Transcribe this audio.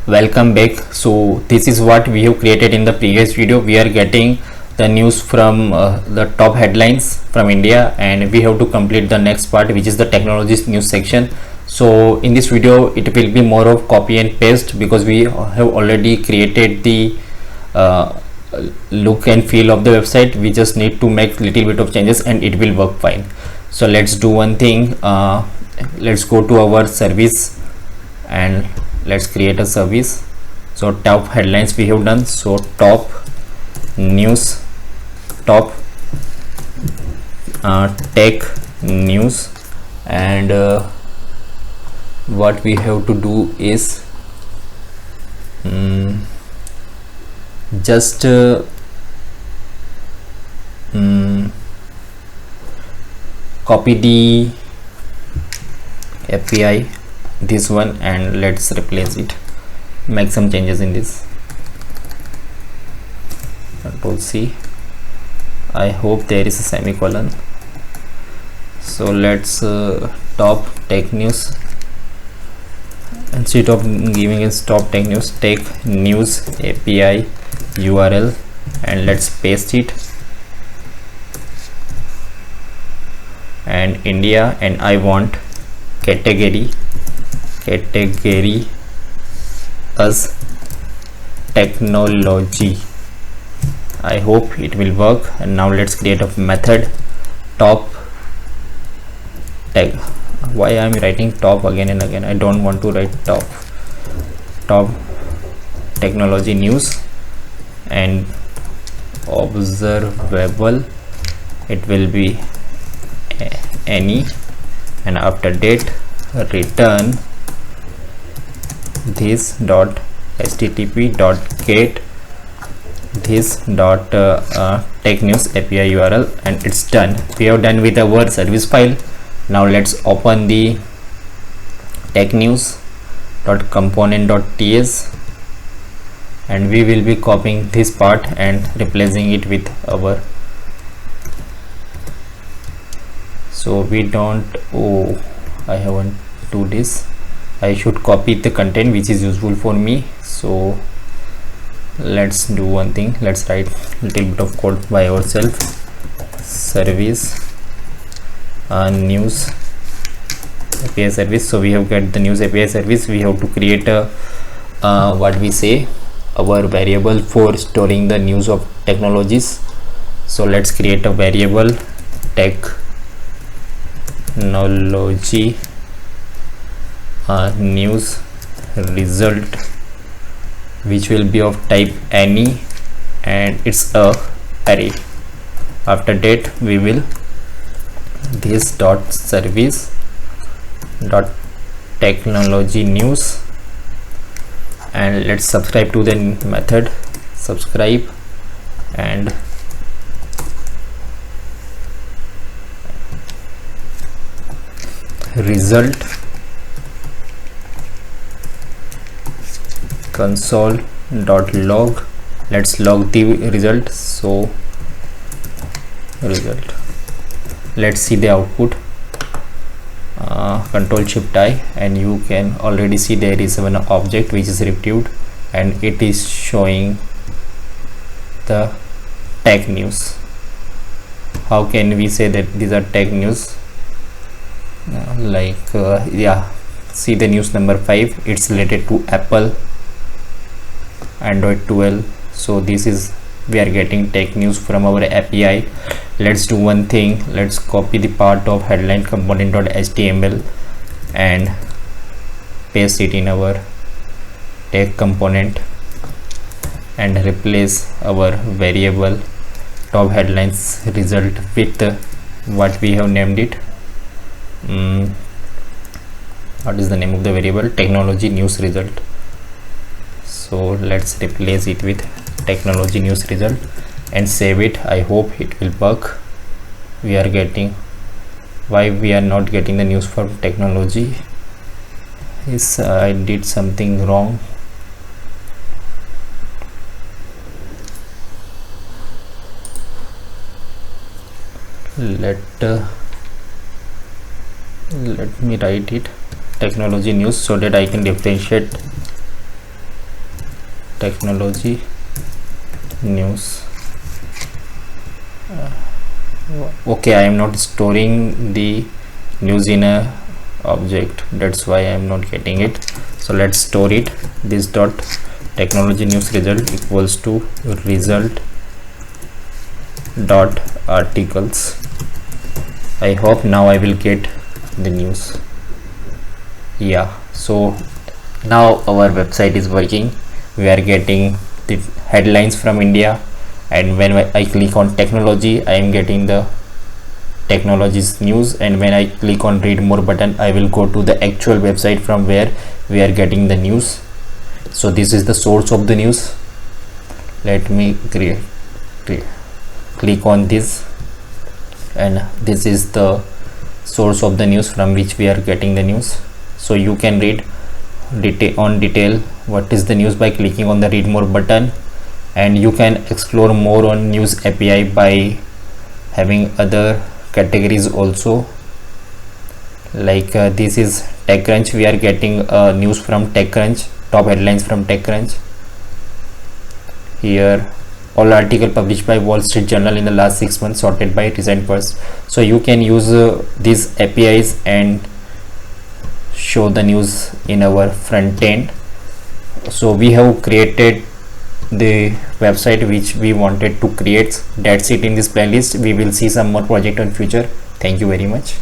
Welcome back. So this is what we have created in the previous video. We are getting the news from the top headlines from India, and we have to complete the next part, which is the technologies news section. So in this video it will be more of copy and paste, because we have already created the uh, look and feel of the website. We just need to make little bit of changes and it will work fine. So let's do one thing. Let's go to our service and let's create a service. So top headlines we have done. So top news, top tech news, and what we have to do is just copy the API, this one, and let's replace it, make some changes in this. Control C. I hope there is a semicolon. So let's top tech news, instead of giving us top tech news, tech news API URL, and let's paste it, and India, and I want category as technology. I hope it will work. And now let's create a method, top tech. Why I am writing top again and again? I don't want to write top technology news, and observable, it will be any, and after date return this dot http dot get this dot tech news API URL, and it's done. We have done with our service file. Now let's open the tech news dot component dot ts, and we will be copying this part and replacing it with our. So we don't, I haven't do this. I should copy the content which is useful for me. So let's do one thing, let's write little bit of code by ourselves. Service news API service. So we have got the news API service. We have to create a what we say, our variable for storing the news of technologies. So let's create a variable technology news result, which will be of type any, and it's a array. After that we will this dot service dot technology news, and let's subscribe to the method subscribe, and result console dot log. Let's log the result. So result, let's see the output. Control Shift I, and you can already see there is one object which is retrieved, and it is showing the tech news. How can we say that these are tech news? Yeah, see the news number 5, it's related to Apple, Android 12. So this is, we are getting tech news from our API. Let's do one thing, let's copy the part of headline component.html and paste it in our tech component, and replace our variable top headlines result with what we have named it. What is the name of the variable? Technology news result. So let's replace it with technology news result and save it. I hope it will work. We are getting, why we are not getting the news from technology is I did something wrong. Let me write it technology news so that I can differentiate technology news. Okay, I am not storing the news in a object, that's why I am not getting it. So let's store it. This dot technology news result equals to result dot articles. I hope now I will get the news. Yeah, so now our website is working. We are getting the headlines from India, and when I click on technology, I am getting the technologies news, and when I click on read more button, I will go to the actual website from where we are getting the news. So this is the source of the news. Let me click on this, and this is the source of the news from which we are getting the news. So you can read detail what is the news by clicking on the read more button, and you can explore more on news API by having other categories also, like this is TechCrunch. We are getting news from TechCrunch, top headlines from TechCrunch. Here all article published by Wall Street Journal in the last 6 months sorted by recent first. So you can use these APIs and show the news in our front end. So we have created the website which we wanted to create. That's it in this playlist. We will see some more project in future. Thank you very much.